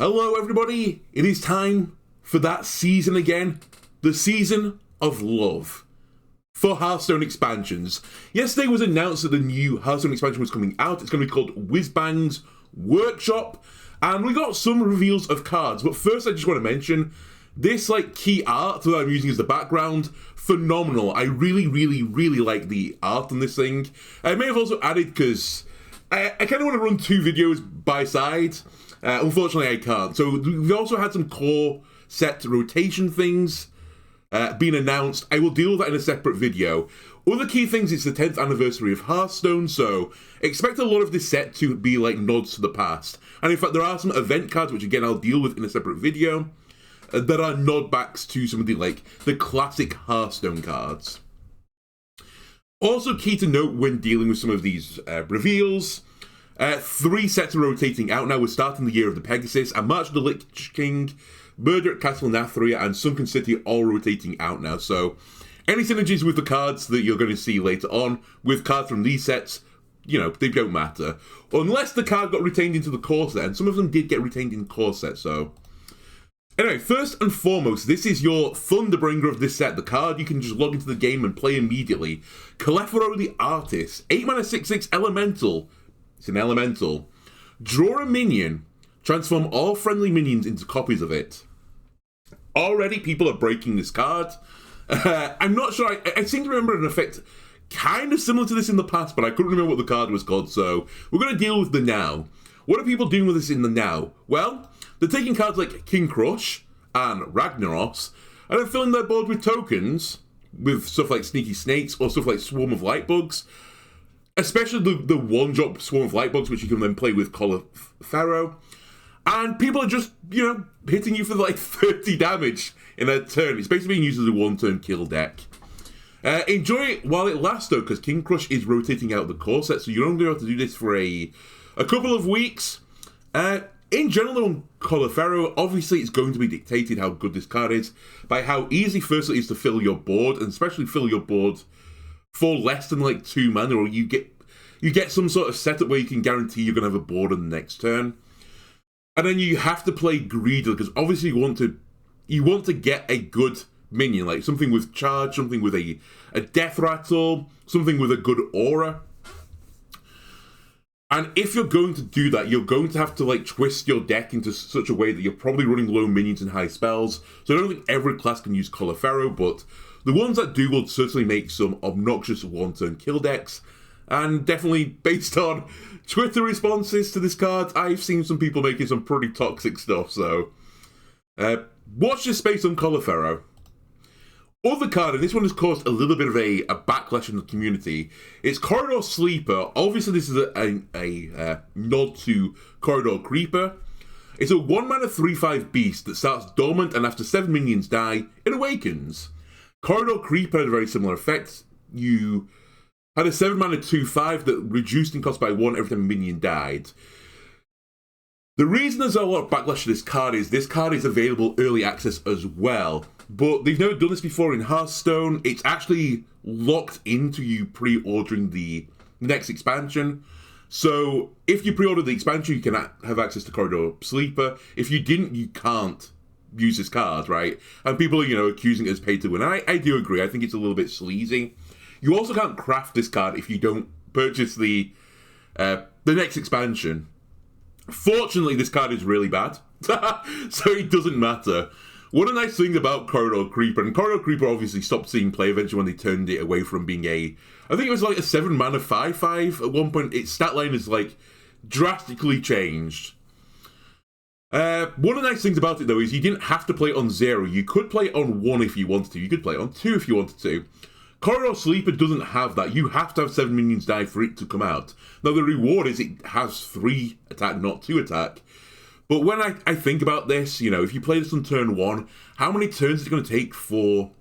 Hello everybody, it is time for that season again, the season of love for Hearthstone expansions. Yesterday was announced that the new Hearthstone expansion was coming out. It's going to be called Whizbang's Workshop, and we got some reveals of cards, but first I just want to mention this key art that I'm using as the background, phenomenal. I really like the art on this thing. I may have also added, because I kind of want to run two videos by side. Unfortunately, I can't. So we've also had some core set rotation things being announced. I will deal with that in a separate video. Other key things, it's the 10th anniversary of Hearthstone, so expect a lot of this set to be like nods to the past. And in fact, there are some event cards, which again I'll deal with in a separate video, that are nod backs to some of the classic Hearthstone cards. Also key to note when dealing with some of these reveals, 3 sets are rotating out now. We're starting the year of the Pegasus, and March of the Lich King, Murder at Castle Nathria, and Sunken City all rotating out now. So any synergies with the cards that you're going to see later on with cards from these sets, they don't matter. Unless the card got retained into the core set, and some of them did get retained in core set, so... Anyway, first and foremost, this is your Thunderbringer of this set, the card you can just log into the game and play immediately. Clefaro the Artist, 8 mana 6/6 Elemental. It's an Elemental. Draw a minion, transform all friendly minions into copies of it. Already people are breaking this card. I'm not sure, I seem to remember an effect kind of similar to this in the past, but I couldn't remember what the card was called, so we're going to deal with the now. What are people doing with this in the now? Well, they're taking cards like King Crush and Ragnaros, and they're filling their board with tokens, with stuff like Sneaky Snakes or stuff like Swarm of Lightbugs, especially the one-drop Swarm of Lightbugs, which you can then play with Clefaro. And people are just, hitting you for 30 damage in a turn. It's basically being used as a one-turn kill deck. Enjoy it while it lasts, though, because King Crush is rotating out the core set, so you're only going to have to do this for a couple of weeks. In general, on Clefaro, obviously it's going to be dictated how good this card is by how easy, firstly, it is to fill your board, and especially fill your board for less than 2 mana, or you get some sort of setup where you can guarantee you're going to have a board on the next turn. And then you have to play greedily, because obviously you want to get a good minion, like something with charge, something with a death rattle, something with a good aura. And if you're going to do that, you're going to have to twist your deck into such a way that you're probably running low minions and high spells. So I don't think every class can use Clefaro, but the ones that do will certainly make some obnoxious one-turn kill decks. And definitely, based on Twitter responses to this card, I've seen some people making some pretty toxic stuff, so... watch this space on Clefaro. Other card, and this one has caused a little bit of a backlash in the community, it's Corridor Sleeper. Obviously, this is a nod to Corridor Creeper. It's a 1 mana 3/5 beast that starts dormant, and after 7 minions die, it awakens. Corridor Creeper had a very similar effect. You had a 7 mana 2/5 that reduced in cost by 1 every time a minion died. The reason there's a lot of backlash to this card is available early access as well. But they've never done this before in Hearthstone. It's actually locked into you pre-ordering the next expansion. So if you pre-order the expansion, you can have access to Corridor Sleeper. If you didn't, you can't use this card, right? And people are, accusing it as pay to win. And I do agree. I think it's a little bit sleazy. You also can't craft this card if you don't purchase the next expansion. Fortunately, this card is really bad, so it doesn't matter. One of the nice things about Corridor Creeper, and Corridor Creeper obviously stopped seeing play eventually when they turned it away from being I think it was a 7 mana 5/5 at one point. Its stat line is drastically changed. One of the nice things about it though is you didn't have to play it on 0. You could play it on 1 if you wanted to. You could play it on 2 if you wanted to. Corridor Sleeper doesn't have that. You have to have 7 minions die for it to come out. Now the reward is it has 3 attack, not 2 attack. But when I think about this, if you play this on turn 1, how many turns is it going to take for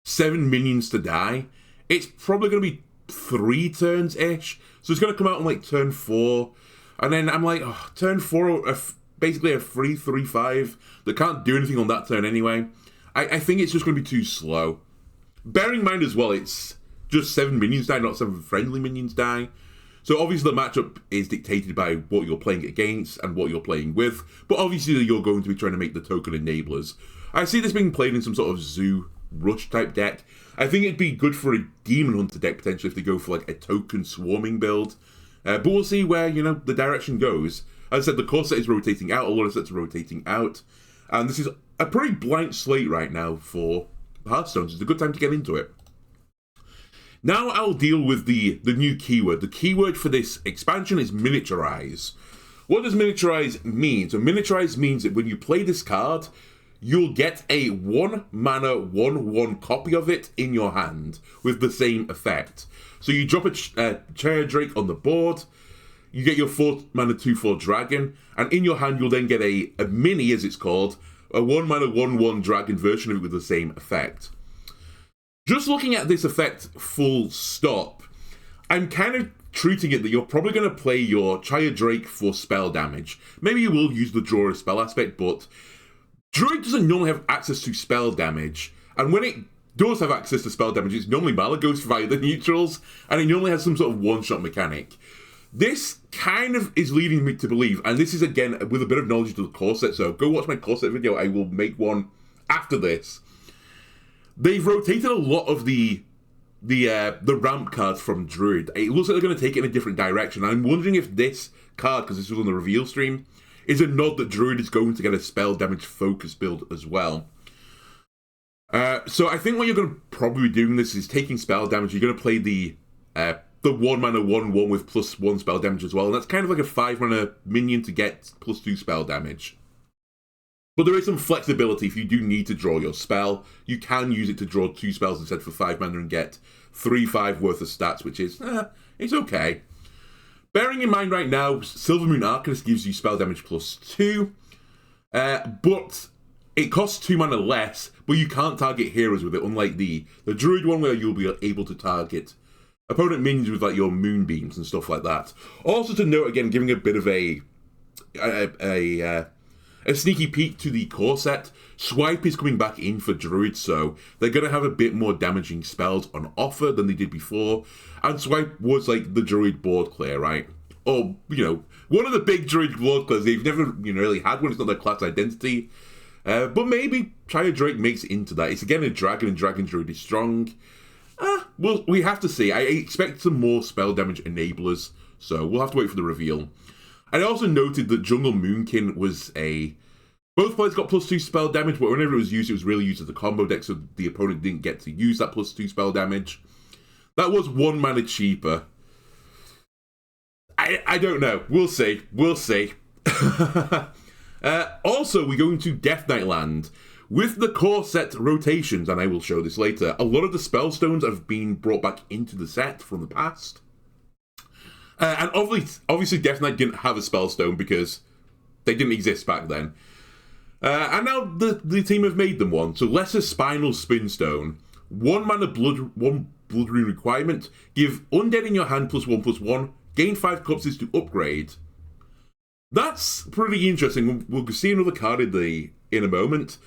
7 minions to die? It's probably going to be 3 turns-ish. So it's going to come out on turn 4. And then I'm turn 4, basically a free 3/5 that can't do anything on that turn anyway. I think it's just going to be too slow. Bearing in mind as well, it's just 7 minions die, not 7 friendly minions die. So obviously the matchup is dictated by what you're playing against and what you're playing with, but obviously you're going to be trying to make the token enablers. I see this being played in some sort of zoo rush type deck. I think it'd be good for a Demon Hunter deck potentially if they go for like a token swarming build. But we'll see where, the direction goes. As I said, the core set is rotating out, a lot of sets are rotating out, and this is a pretty blank slate right now for Hearthstone, so it's a good time to get into it. Now I'll deal with the new keyword. The keyword for this expansion is miniaturize. What does miniaturize mean? So miniaturize means that when you play this card, you'll get a 1-mana 1/1 copy of it in your hand with the same effect. So you drop a Chariot Drake on the board, you get your 4-mana 2/4 dragon, and in your hand you'll then get a mini, as it's called, a 1-mana 1/1 dragon version of it with the same effect. Just looking at this effect full stop, I'm kind of treating it that you're probably going to play your Chariot Drake for spell damage. Maybe you will use the draw a spell aspect, but Druid doesn't normally have access to spell damage, and when it does have access to spell damage, it's normally Malagos via the neutrals, and it normally has some sort of one-shot mechanic. This kind of is leading me to believe, and this is again with a bit of knowledge to the core set, so go watch my core set video, I will make one after this. They've rotated a lot of the ramp cards from Druid. It looks like they're going to take it in a different direction. I'm wondering if this card, because this was on the reveal stream, is a nod that Druid is going to get a spell damage focus build as well. So I think what you're going to probably be doing this is taking spell damage. You're going to play the 1-mana 1/1 with +1 spell damage as well, and that's kind of like a 5-mana minion to get +2 spell damage. But there is some flexibility. If you do need to draw your spell, you can use it to draw 2 spells instead for 5 mana and get 3/5 worth of stats, which is, it's okay. Bearing in mind right now, Silvermoon Arcanist gives you spell damage +2, but it costs 2 mana less, but you can't target heroes with it, unlike the Druid one where you'll be able to target opponent minions with like your Moonbeams and stuff like that. Also to note, again, giving a bit of a sneaky peek to the core set, Swipe is coming back in for Druid, so they're going to have a bit more damaging spells on offer than they did before, and Swipe was like the Druid board clear, right? Or, one of the big Druid board clears. They've never really had one, it's not their class identity, but maybe Chariot Drake makes it into that. It's again a dragon, and Dragon Druid is strong. Well, we have to see. I expect some more spell damage enablers, so we'll have to wait for the reveal. I also noted that Jungle Moonkin was both players got +2 spell damage, but whenever it was really used as a combo deck, so the opponent didn't get to use that +2 spell damage. That was 1 mana cheaper. I don't know. We'll see. Also, we go into Death Knight Land. With the core set rotations, and I will show this later, a lot of the spellstones have been brought back into the set from the past. And obviously Death Knight didn't have a spellstone because they didn't exist back then. And now the team have made them one. So Lesser Spinal Spinstone, 1 mana blood rune requirement, give undead in your hand +1/+1, gain 5 corpses to upgrade. That's pretty interesting. We'll see another card in a moment.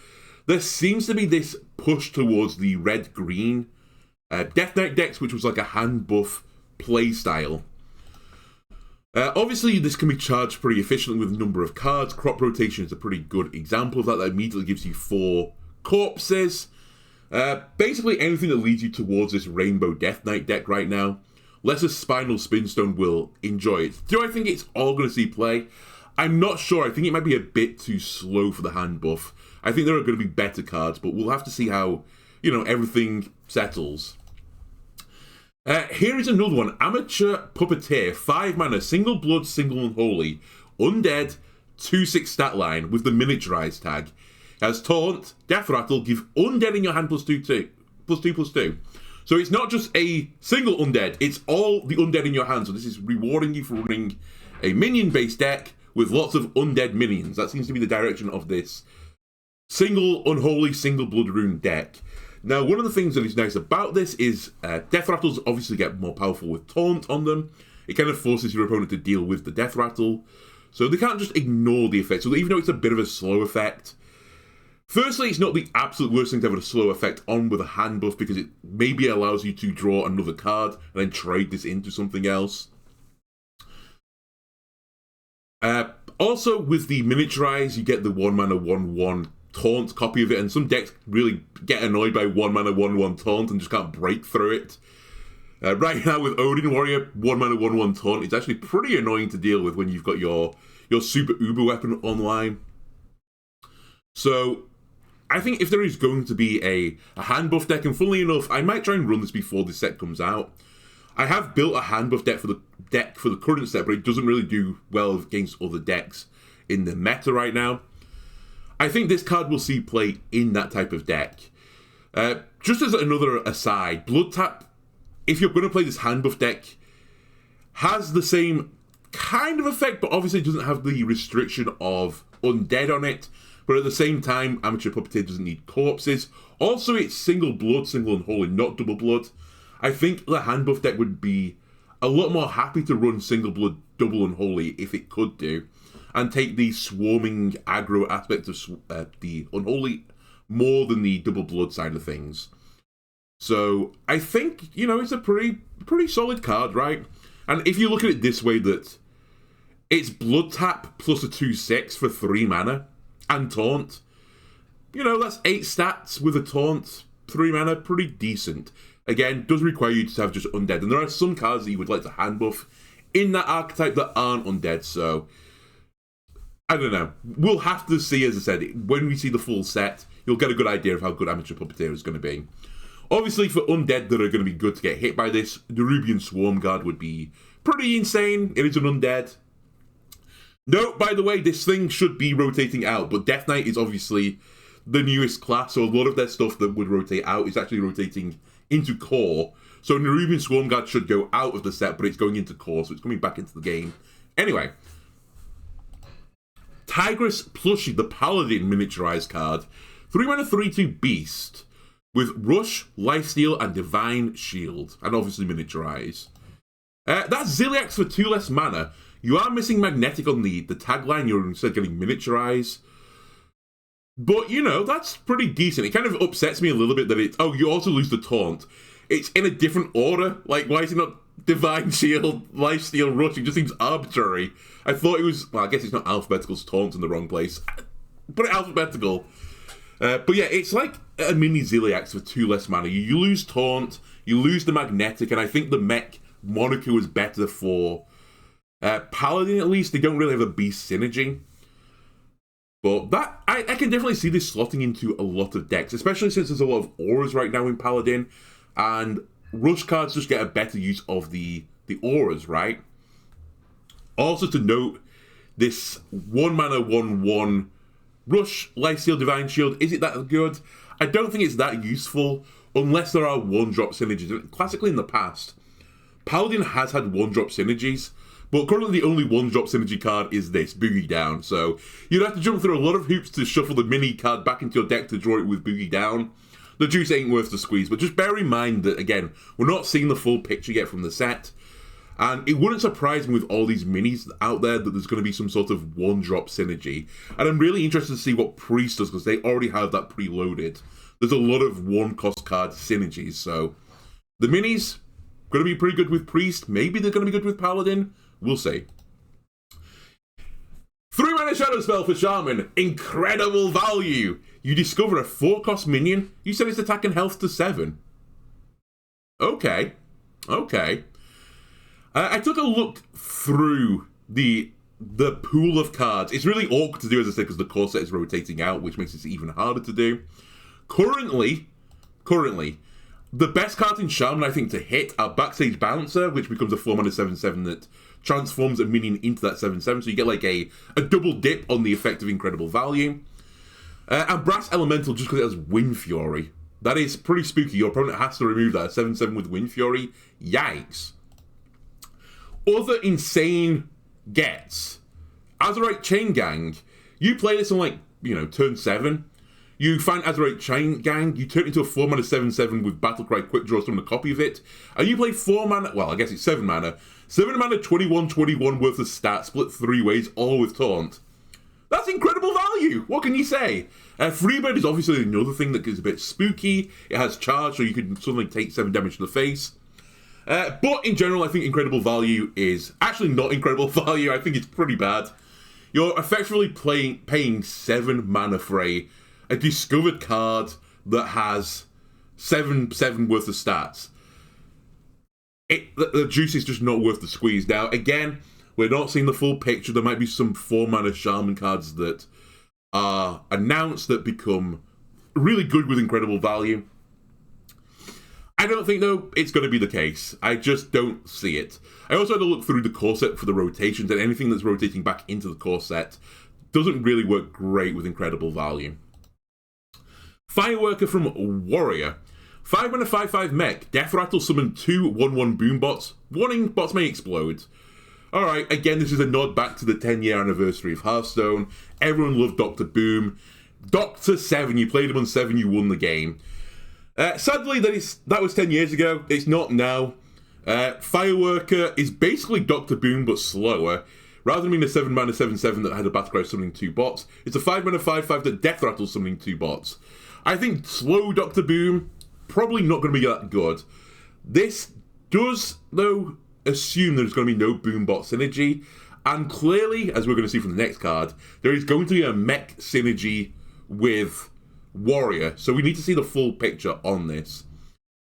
There seems to be this push towards the red-green Death Knight decks, which was like a hand buff play style. Obviously, this can be charged pretty efficiently with a number of cards. Crop Rotation is a pretty good example of that. That immediately gives you 4 corpses. Basically, anything that leads you towards this Rainbow Death Knight deck right now. Lesser Spinal Spinstone will enjoy it. Do I think it's all going to see play? I'm not sure. I think it might be a bit too slow for the hand buff. I think there are going to be better cards, but we'll have to see how, everything settles. Here is another one. Amateur Puppeteer, 5 mana, single blood, single unholy, undead, 2/6 stat line with the miniaturized tag. Has Taunt, Death Rattle, give undead in your hand +2/+2. So it's not just a single undead, it's all the undead in your hand. So this is rewarding you for running a minion-based deck with lots of undead minions. That seems to be the direction of this single unholy, single blood rune deck. Now, one of the things that is nice about this is Death Rattles obviously get more powerful with Taunt on them. It kind of forces your opponent to deal with the Death Rattle. So they can't just ignore the effect. So even though it's a bit of a slow effect, firstly, it's not the absolute worst thing to have a slow effect on with a hand buff because it maybe allows you to draw another card and then trade this into something else. Also, with the miniaturize, you get the 1-mana 1/1 taunt copy of it, and some decks really get annoyed by 1-mana 1/1 taunt and just can't break through it. Right now with Odin Warrior, 1-mana 1/1 taunt, it's actually pretty annoying to deal with when you've got your super uber weapon online. So, I think if there is going to be a hand buff deck, and funnily enough, I might try and run this before this set comes out. I have built a hand buff deck for the current set, but it doesn't really do well against other decks in the meta right now. I think this card will see play in that type of deck. Just as another aside, Blood Tap, if you're going to play this hand buff deck, has the same kind of effect, but obviously doesn't have the restriction of undead on it. But at the same time, Amateur Puppeteer doesn't need corpses. Also, it's single blood, single unholy, not double blood. I think the hand buff deck would be a lot more happy to run single blood, double unholy if it could do, and take the swarming aggro aspect of the unholy more than the double blood side of things. So I think, it's a pretty solid card, right? And if you look at it this way, that it's Blood Tap plus a 2/6 for 3 mana and taunt. That's 8 stats with a taunt, 3 mana, pretty decent. Again, does require you to have just undead. And there are some cards that you would like to hand buff in that archetype that aren't undead, so I don't know. We'll have to see, as I said, when we see the full set, you'll get a good idea of how good Amateur Puppeteer is going to be. Obviously, for undead that are going to be good to get hit by this, the Rubian Swarm Guard would be pretty insane. It is an undead. No, by the way, this thing should be rotating out, but Death Knight is obviously the newest class, so a lot of their stuff that would rotate out is actually rotating into core. So Nerubian Swarm Guard should go out of the set, but it's going into core, so it's coming back into the game. Anyway, Tigress Plushie, the Paladin miniaturized card. 3 mana 3/2 Beast with Rush, Lifesteal, and Divine Shield, and obviously miniaturize. That's Ziliax for 2 less mana. You are missing Magnetic on the tagline, you're instead getting miniaturize. But, that's pretty decent. It kind of upsets me a little bit that you also lose the taunt. It's in a different order. Like, why is it not Divine Shield, Lifesteal, Rush? It just seems arbitrary. I thought it was, well, I guess it's not alphabetical, so taunt's in the wrong place. Put it alphabetical. But yeah, it's like a mini Ziliax for 2 less mana. You lose taunt, you lose the Magnetic, and I think the mech moniker was better for Paladin, at least. They don't really have a beast synergy. But that I can definitely see this slotting into a lot of decks, especially since there's a lot of auras right now in Paladin, and Rush cards just get a better use of the auras, right? Also to note, this 1 mana 1/1 Rush, Lifesteal, Divine Shield, is it that good? I don't think it's that useful, unless there are 1-drop synergies. Classically in the past, Paladin has had 1-drop synergies, but currently the only 1-drop synergy card is this, Boogie Down. So you'd have to jump through a lot of hoops to shuffle the mini card back into your deck to draw it with Boogie Down. The juice ain't worth the squeeze, but just bear in mind that, again, we're not seeing the full picture yet from the set. And it wouldn't surprise me with all these minis out there that there's going to be some sort of 1-drop synergy. And I'm really interested to see what Priest does, because they already have that preloaded. There's a lot of 1-cost card synergies, so the minis going to be pretty good with Priest. Maybe they're going to be good with Paladin. We'll see. 3 mana Shadow Spell for Shaman. Incredible value. You discover a 4-cost minion. You set its attack and health to 7. Okay. I took a look through the pool of cards. It's really awkward to do, as I said, because the core set is rotating out, which makes it even harder to do. Currently, the best cards in Shaman, I think, to hit are Backstage Bouncer, which becomes a 4 mana 7/7 that transforms a minion into that 7/7, so you get like a double dip on the effect of incredible value. And Brass Elemental, just because it has Wind Fury. That is pretty spooky. Your opponent has to remove that 7/7 with Wind Fury. Yikes. Other insane gets. Azerite Chain Gang. You play this on turn 7. You find Azerite Chain Gang, you turn it into a 4 mana 7/7 with Battlecry Quick Draw, summon a copy of it, and you play 4 mana, well, I guess it's 7 mana, 7 mana 21/21 worth of stats, split 3 ways, all with Taunt. That's incredible value! What can you say? Freebird is obviously another thing that is a bit spooky. It has charge, so you can suddenly take 7 damage to the face. But in general, I think incredible value is actually not incredible value. I think it's pretty bad. You're effectively paying 7 mana for a discovered card that has 7 worth of stats. The juice is just not worth the squeeze. Now, again, we're not seeing the full picture. There might be some 4 mana Shaman cards that are announced that become really good with incredible value. I don't think, though, it's going to be the case. I just don't see it. I also had to look through the core set for the rotations, and anything that's rotating back into the core set doesn't really work great with incredible value. Fireworker from Warrior. 5 mana 5/5 mech. Death Rattle summon 2 1/1 boom bots. Warning, bots may explode. Alright, again, this is a nod back to the 10-year anniversary of Hearthstone. Everyone loved Dr. Boom. Dr. 7, you played him on 7, you won the game. Sadly, that was 10 years ago. It's not now. Fireworker is basically Dr. Boom, but slower. Rather than being a 7 mana 7/7 that had a Battlecry summoning 2 bots, it's a 5 mana 5/5 that Death Rattle summoning 2 bots. I think slow Dr. Boom, probably not going to be that good. This does, though, assume there's going to be no boom bot synergy, and clearly, as we're going to see from the next card, there is going to be a mech synergy with Warrior, so we need to see the full picture on this.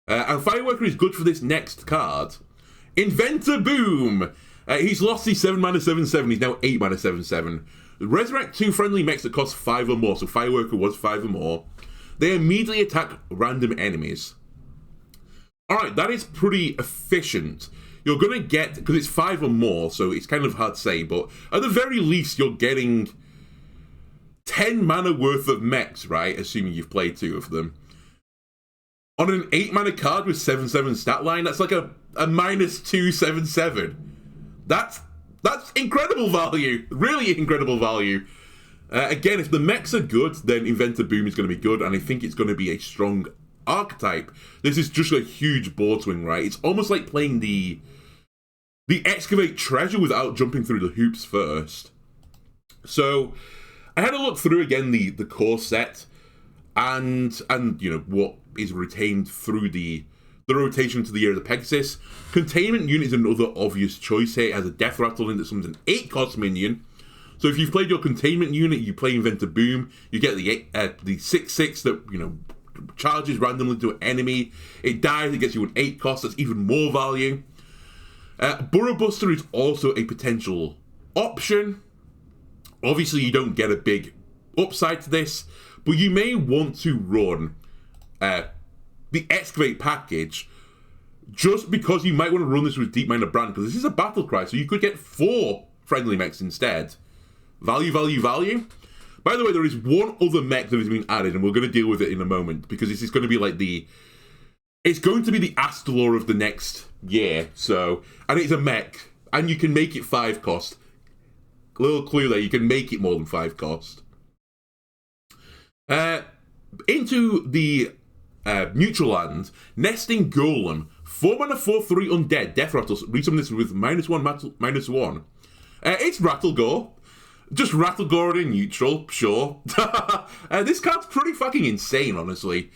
And Fireworker is good for this next card. Inventor Boom! He's lost his 7 mana 7/7, he's now 8 mana 7/7. Resurrect 2 friendly mechs that cost 5 or more, so Fireworker was 5 or more. They immediately attack random enemies. Alright, that is pretty efficient. You're going to get, because it's 5 or more, so it's kind of hard to say, but at the very least you're getting 10 mana worth of mechs, right? Assuming you've played 2 of them. On an 8 mana card with 7/7 stat line, that's like a -2 7/7. That's incredible value. Really incredible value. Again, if the mechs are good, then Inventor Boom is going to be good, and I think it's going to be a strong archetype. This is just a huge board swing, right? It's almost like playing the Excavate Treasure without jumping through the hoops first. So I had to look through again the core set and you know what is retained through the rotation to the year of the Pegasus. Containment Unit is another obvious choice here. It has a Death Rattle in that summons an 8-cost minion. So if you've played your Containment Unit, you play Inventor Boom, you get the 6/6 that, you know, charges randomly to an enemy. It dies, it gets you an 8 cost, that's even more value. Burrow Buster is also a potential option. Obviously, you don't get a big upside to this, but you may want to run the Excavate package just because you might want to run this with Deep Miner Brand, because this is a Battlecry, so you could get 4 friendly mechs instead. Value, value, value. By the way, there is one other mech that has been added, and we're going to deal with it in a moment, because this is going to be like it's going to be the Astalor of the next year, so, and it's a mech, and you can make it 5 cost. Little clue there, you can make it more than 5 cost. Into the neutral land, Nesting Golem, 4 mana 4/3 undead, Death Rattle, resummon this with -1/-1. It's Rattlegore. Just Rattlegore in neutral, sure. This card's pretty fucking insane, honestly.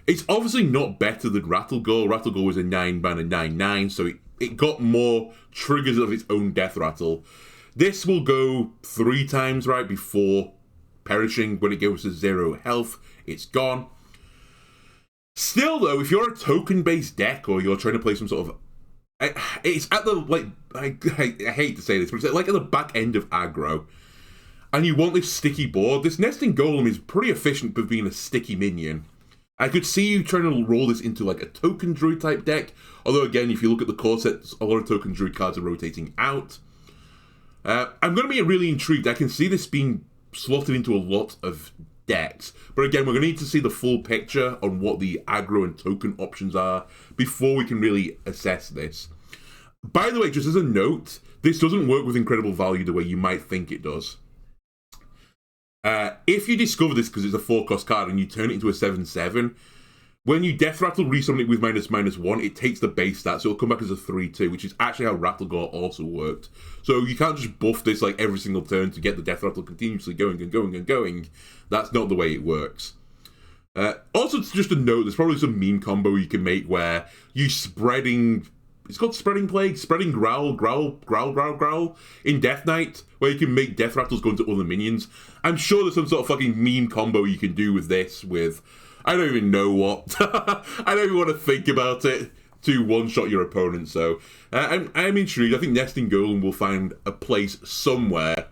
It's obviously not better than Rattlegore. Rattlegore was a 9 mana 9/9, so it got more triggers of its own Death Rattle. This will go 3 times right before perishing. When it goes to 0 health, it's gone. Still, though, if you're a token-based deck or you're trying to play some sort of... It's at the, like... I hate to say this, but it's like at the back end of aggro. And you want this sticky board. This Nesting Golem is pretty efficient for being a sticky minion. I could see you trying to roll this into like a token druid type deck. Although, again, if you look at the core set, a lot of token druid cards are rotating out. I'm going to be really intrigued. I can see this being slotted into a lot of decks. But again, we're going to need to see the full picture on what the aggro and token options are before we can really assess this. By the way, just as a note, this doesn't work with incredible value the way you might think it does. If you discover this because it's a 4-cost card and you turn it into a 7/7, when you Death Rattle resummon it with -1, it takes the base stat, so it'll come back as a 3/2, which is actually how Rattlegore also worked. So you can't just buff this like every single turn to get the Death Rattle continuously going and going and going. That's not the way it works. Also, just a note, there's probably some meme combo you can make where you spreading it's called Spreading Plague, Spreading Growl, Growl in Death Knight, where you can make Death Rattles go into other minions. I'm sure there's some sort of fucking meme combo you can do with this, with, I don't even know what. I don't even want to think about it, to one-shot your opponent, so I'm intrigued. I think Nesting Golem will find a place somewhere.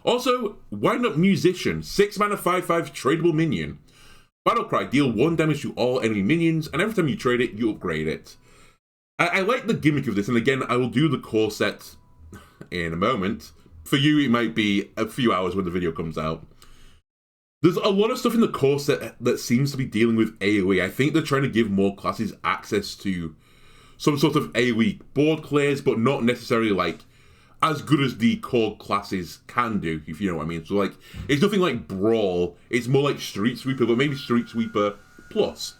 Also, Wind Up Musician, 6 mana 5/5 tradable minion. Battle Cry, deal 1 damage to all enemy minions, and every time you trade it, you upgrade it. I like the gimmick of this, and again, I will do the core set in a moment. For you, it might be a few hours when the video comes out. There's a lot of stuff in the core set that seems to be dealing with AoE. I think they're trying to give more classes access to some sort of AoE board clears, but not necessarily like as good as the core classes can do, if you know what I mean. So like, it's nothing like Brawl, it's more like Street Sweeper, but maybe Street Sweeper Plus.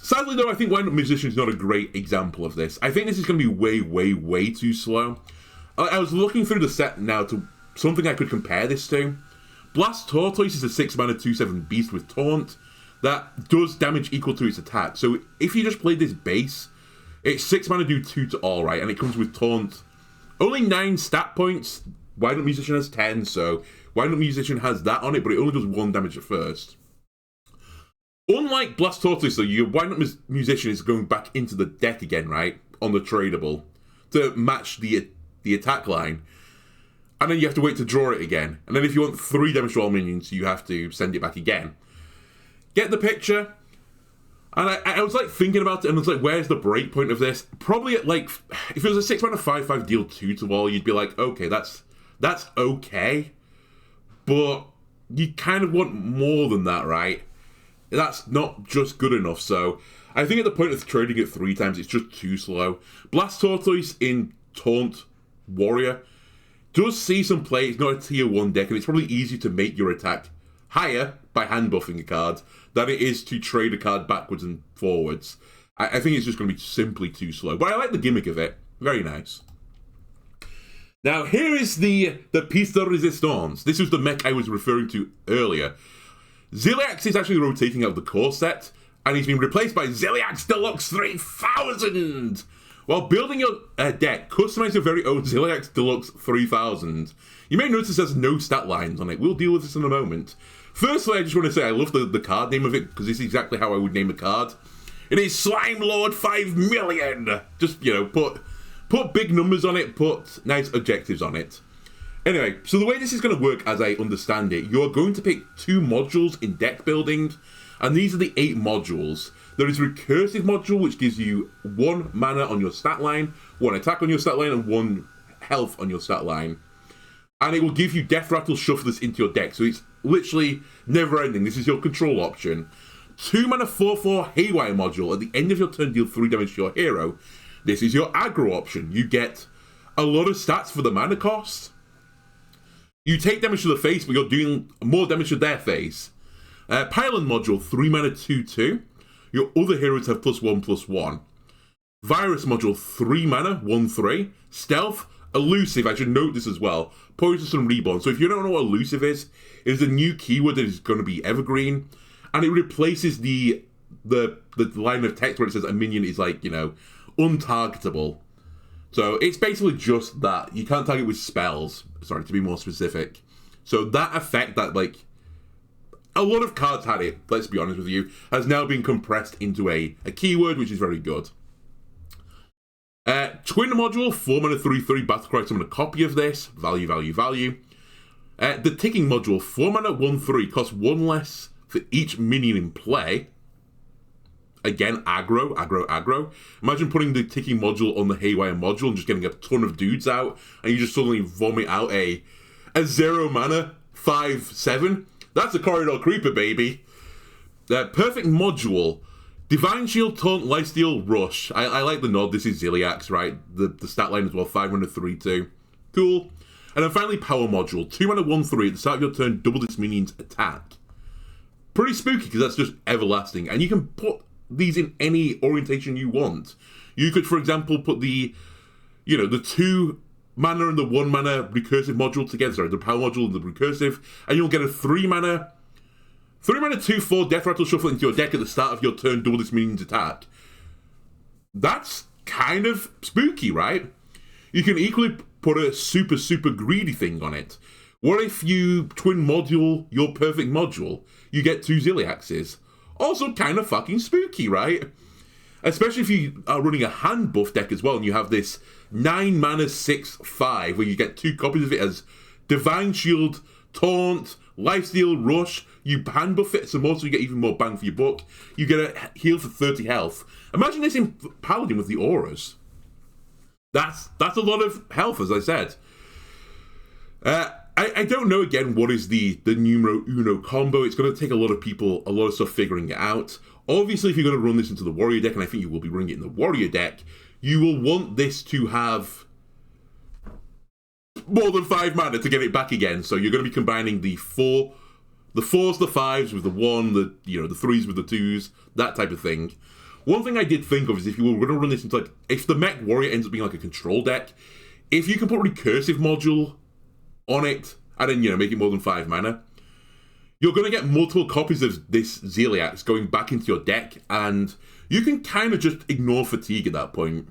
Sadly though, I think Wind Up Musician is not a great example of this. I think this is going to be way too slow. I was looking through the set now to something I could compare this to. Blast Tortoise is a 6 mana 2/7 beast with Taunt that does damage equal to its attack. So if you just played this base, it's 6 mana do 2 to all, right? And it comes with Taunt. Only 9 stat points. Wind Up Musician has 10, so Wind Up Musician has that on it, but it only does 1 damage at first. Unlike Blast Tortoise, though, your Wind Up Musician is going back into the deck again, right? On the tradable to match the attack line. And then you have to wait to draw it again. And then if you want 3 damage to all minions, you have to send it back again. Get the picture? And I was like thinking about it, and I was like, where's the break point of this? Probably at like, if it was a 6 mana 5/5 deal 2 to all, you'd be like, okay, that's okay. But you kind of want more than that, right? That's not just good enough. So I think at the point of trading it 3 times, it's just too slow. Blast Tortoise in Taunt Warrior does see some play. It's not a tier 1 deck, and it's probably easier to make your attack higher by hand buffing a card than it is to trade a card backwards and forwards. I think it's just going to be simply too slow. But I like the gimmick of it. Very nice. Now, here is the piece de resistance. This was the mech I was referring to earlier. Ziliax is actually rotating out of the core set, and he's been replaced by Ziliax Deluxe 3000! While building your deck, customize your very own Ziliax Deluxe 3000. You may notice there's no stat lines on it. We'll deal with this in a moment. Firstly, I just want to say I love the card name of it, because it's exactly how I would name a card. It is Slime Lord 5 million! Just, you know, put big numbers on it, put nice objectives on it. Anyway, so the way this is going to work, as I understand it, you're going to pick 2 modules in deck building, and these are the 8 modules. There is Recursive module, which gives you 1 mana on your stat line, 1 attack on your stat line, and 1 health on your stat line. And it will give you Death Rattle Shufflers into your deck, so it's literally never ending. This is your control option. 2 mana 4/4 Haywire module. At the end of your turn, deal 3 damage to your hero. This is your aggro option. You get a lot of stats for the mana cost. You take damage to the face, but you're doing more damage to their face. Pylon module, 3 mana 2/2. Your other heroes have +1/+1. Virus module, 3 mana 1/3. Stealth, Elusive, I should note this as well. Poisonous and Reborn. So if you don't know what Elusive is, it is a new keyword that is going to be evergreen. And it replaces the line of text where it says a minion is like, you know, untargetable. So it's basically just that. You can't target with spells. Sorry, to be more specific. So that effect that, like, a lot of cards had it, let's be honest with you, has now been compressed into a keyword, which is very good. Twin module, 4 mana 3/3 Battlecry, summon a copy of this. Value. The ticking module, 4 mana 1/3, costs 1 less for each minion in play. Again, aggro. Imagine putting the ticking module on the Haywire module and just getting a ton of dudes out, and you just suddenly vomit out a 0 mana 5/7. That's a Corridor Creeper, baby. Perfect module. Divine Shield, Taunt, Lifesteal, Rush. I like the nod. This is Ziliax, right? The stat line as well, 5 mana 3/2. Cool. And then finally, Power module. 2 mana 1/3. At the start of your turn, double this minion's attack. Pretty spooky, because that's just everlasting. And you can put these in any orientation you want. You could, for example, put the 2 mana and the 1 mana recursive module together. Sorry, the power module and the recursive. And you'll get a 3 mana 2/4 Death Rattle Shuffle into your deck at the start of your turn, double this minion's attack. That's kind of spooky, right? You can equally put a super, super greedy thing on it. What if you twin module your perfect module? You get 2 Ziliaxes. Also kind of fucking spooky, right? Especially if you are running a hand buff deck as well, and you have this 9 mana 6/5, where you get 2 copies of it as Divine Shield, Taunt, Lifesteal, Rush. You hand buff it some more, so you get even more bang for your buck. You get a heal for 30 health. Imagine this in Paladin with the auras. That's a lot of health, as I said. I don't know, again, what is the numero uno combo. It's going to take a lot of stuff figuring it out. Obviously, if you're going to run this into the warrior deck, and I think you will be running it in the warrior deck, you will want this to have more than 5 mana to get it back again. So you're going to be combining the 4s, the 5s with the 1, the 3s with the 2s, that type of thing. One thing I did think of is if you were going to run this into, like, if the mech warrior ends up being like a control deck, if you can put recursive module on it, and then, make it more than 5 mana, you're going to get multiple copies of this Ziliax going back into your deck, and you can kind of just ignore fatigue at that point.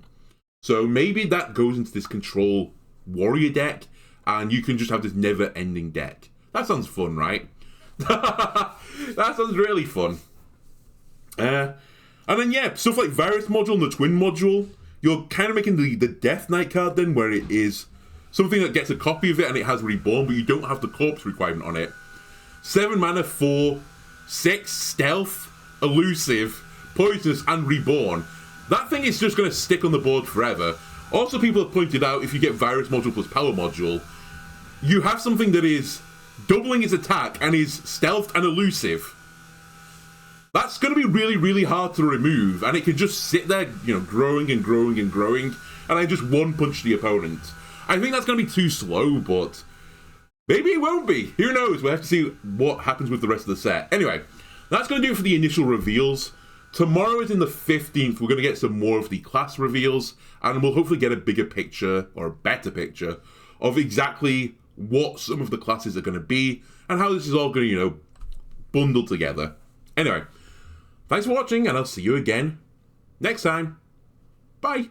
So maybe that goes into this control warrior deck, and you can just have this never-ending deck. That sounds fun, right? That sounds really fun. And then, stuff like Virus module and the Twin module, you're kind of making the Death Knight card then, where it is something that gets a copy of it and it has Reborn, but you don't have the corpse requirement on it. 7 mana, 4, 6, Stealth, Elusive, Poisonous, and Reborn. That thing is just going to stick on the board forever. Also, people have pointed out, if you get Virus module plus Power module, you have something that is doubling its attack and is stealthed and elusive. That's going to be really, really hard to remove, and it can just sit there, growing and growing and growing, and then just one-punch the opponent. I think that's going to be too slow, but maybe it won't be. Who knows? We'll have to see what happens with the rest of the set. Anyway, that's going to do it for the initial reveals. Tomorrow is in the 15th. We're going to get some more of the class reveals, and we'll hopefully get a bigger picture, or a better picture, of exactly what some of the classes are going to be, and how this is all going to, bundle together. Anyway, thanks for watching, and I'll see you again next time. Bye.